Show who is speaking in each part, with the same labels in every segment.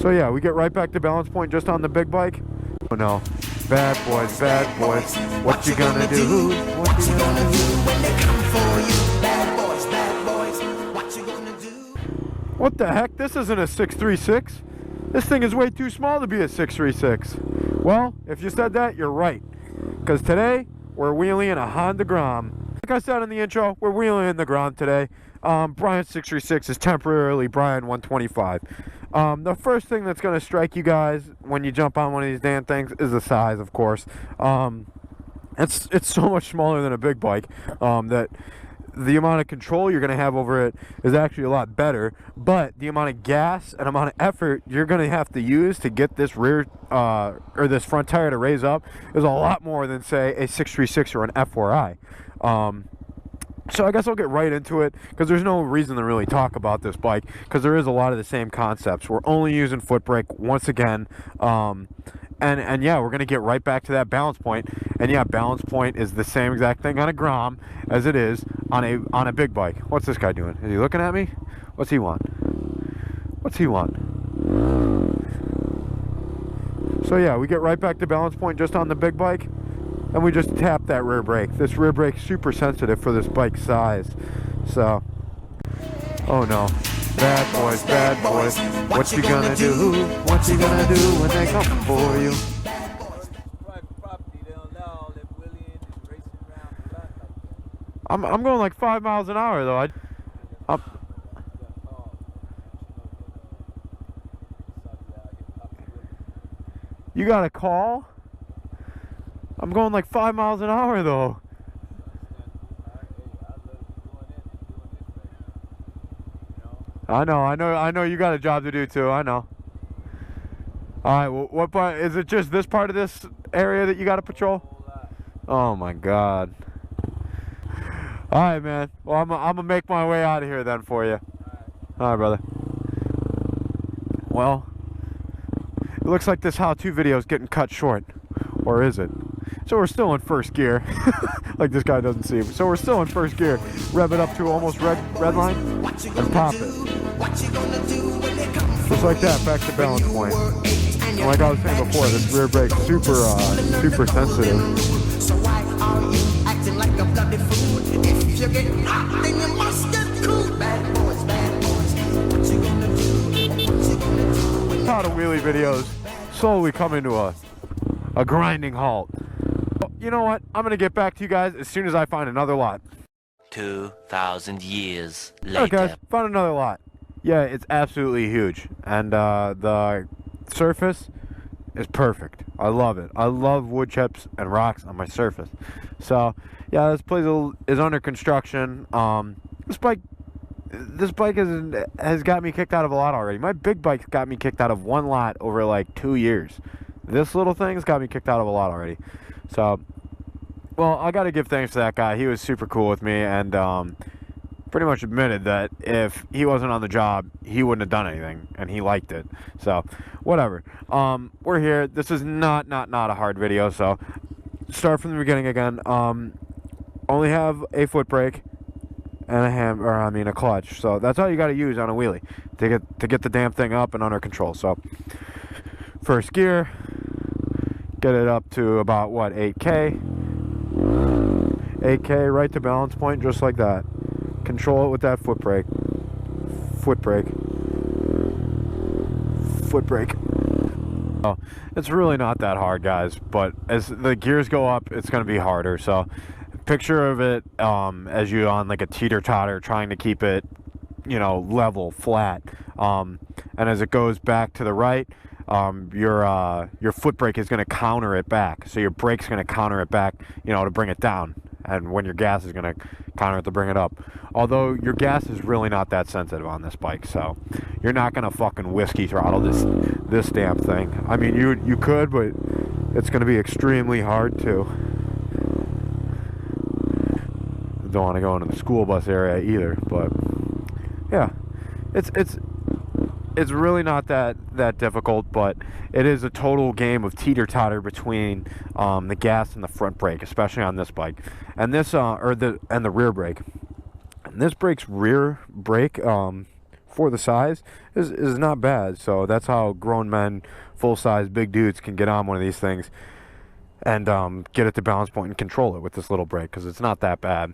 Speaker 1: So yeah, we get right back to balance point just on the big bike. Oh no. Bad boys, what you gonna do? What you gonna do when they come for you? Bad boys, what you gonna do? What the heck? This isn't a 636. This thing is way too small to be a 636. Well, if you said that, you're right. Because today, we're wheeling a Honda Grom. Like I said in the intro, we're wheeling in the Grom today. Brian 636 is temporarily Brian 125. The first thing that's going to strike you guys when you jump on one of these damn things is the size, of course. It's so much smaller than a big bike that the amount of control you're going to have over it is actually a lot better, but the amount of gas and amount of effort you're going to have to use to get this rear or this front tire to raise up is a lot more than, say, a 636 or an F4i. So I guess I'll get right into it because there's no reason to really talk about this bike because there is a lot of the same concepts. We're only using foot brake once again, and yeah, we're gonna get right back to that balance point. And yeah, balance point is the same exact thing on a Grom as it is on a big bike. What's this guy doing? Is he looking at me? What's he want? What's he want? So yeah, we get right back to balance point just on the big bike. And we just tap that rear brake. This rear brake's super sensitive for this bike size. So, oh no. Bad boys, what you gonna do? What you gonna do when they come for you? I'm going like 5 miles an hour though. You got a call? I'm going like 5 miles an hour though. I know you got a job to do too, I know. Alright, well, what part, is it just this part of this area that you got to patrol? Oh my god. Alright, man, well I'm gonna make my way out of here then for you. Alright, brother. Well, it looks like this how-to video is getting cut short. Or is it? So we're still in first gear, like this guy doesn't see. So we're still in first gear. Rev it up to almost red line and pop it. Just like that, back to balance point. And like I was saying before, this rear brake's super sensitive. So why are you acting like a bloody fool? If you get hot, then you must get cool. Bad boys, what you gonna do? How the wheelie videos slowly coming to a grinding halt. You know what? I'm gonna get back to you guys as soon as I find another lot.
Speaker 2: 2,000 years later.
Speaker 1: Alright guys, found another lot. Yeah, it's absolutely huge. And the surface is perfect. I love it. I love wood chips and rocks on my surface. So, yeah, this place is under construction. This bike has got me kicked out of a lot already. My big bike's got me kicked out of one lot over like 2 years. This little thing's got me kicked out of a lot already. So, well, I gotta give thanks to that guy. He was super cool with me and pretty much admitted that if he wasn't on the job, he wouldn't have done anything, and he liked it. So, whatever. We're here. This is not a hard video, so start from the beginning again. Only have a foot brake and a clutch. So that's all you gotta use on a wheelie to get the damn thing up and under control. So, first gear. Get it up to about what, 8K 8K right to balance point, just like that. Control it with that foot brake. Oh, it's really not that hard, guys, but as the gears go up, it's going to be harder. So picture of it as you on like a teeter-totter trying to keep it, you know, level, flat, and as it goes back to the right, your foot brake is going to counter it back. So your brake's going to counter it back, you know, to bring it down. And when your gas is going to counter it to bring it up. Although your gas is really not that sensitive on this bike, so you're not going to fucking whiskey throttle this damn thing. I mean, you could, but it's going to be extremely hard to. Don't want to go into the school bus area either, but yeah, it's really not that difficult, but it is a total game of teeter-totter between the gas and the front brake, especially on this bike, and this the rear brake. And this brake's rear brake for the size is not bad. So that's how grown men, full-size, big dudes can get on one of these things and get it to balance point and control it with this little brake, because it's not that bad.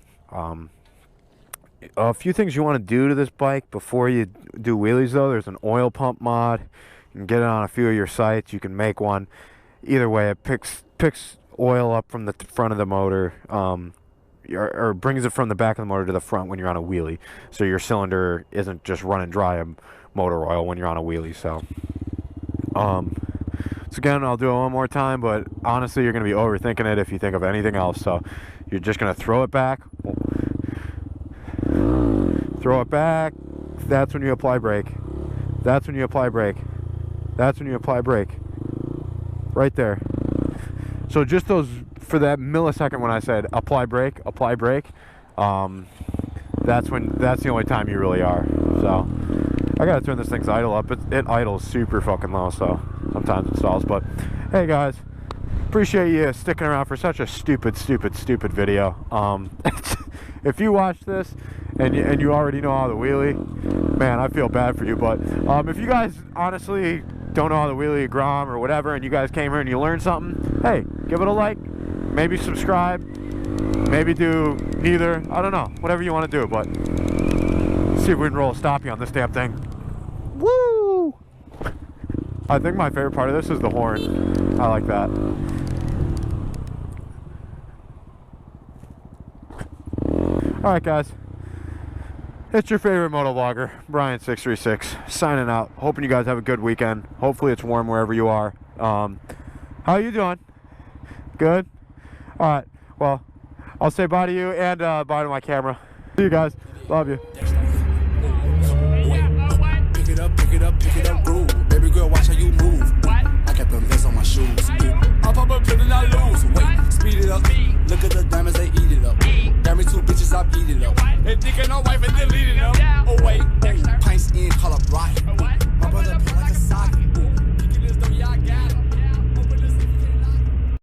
Speaker 1: A few things you want to do to this bike before you do wheelies, though. There's an oil pump mod. You can get it on a few of your sites. You can make one. Either way, it picks oil up from the front of the motor, or brings it from the back of the motor to the front when you're on a wheelie. So your cylinder isn't just running dry of motor oil when you're on a wheelie. So again, I'll do it one more time, but honestly, you're going to be overthinking it if you think of anything else. So you're just going to throw it back. Throw it back. That's when you apply brake. That's when you apply brake. That's when you apply brake. Right there. So just those, for that millisecond when I said apply brake, that's the only time you really are. So I gotta turn this thing's idle up. It idles super fucking low, so sometimes it stalls. But hey guys, appreciate you sticking around for such a stupid video. If you watch this and you already know how to wheelie, man, I feel bad for you. But if you guys honestly don't know how to wheelie a Grom or whatever, and you guys came here and you learned something, hey, give it a like, maybe subscribe, maybe do neither. I don't know, whatever you want to do. But let's see if we can roll a stoppie on this damn thing. Woo! I think my favorite part of this is the horn. I like that. Alright guys, it's your favorite moto vlogger, Brian636, signing out. Hoping you guys have a good weekend. Hopefully it's warm wherever you are. How you doing? Good? Alright, well, I'll say bye to you and bye to my camera. See you guys. Love you.
Speaker 3: Pick it up, groove. Baby girl, watch how you move. I kept them vents on my shoes. Up, put it, I lose. Wait, speed it up. Look at the diamonds, they eat it up. Got me two bitches, I beat it up.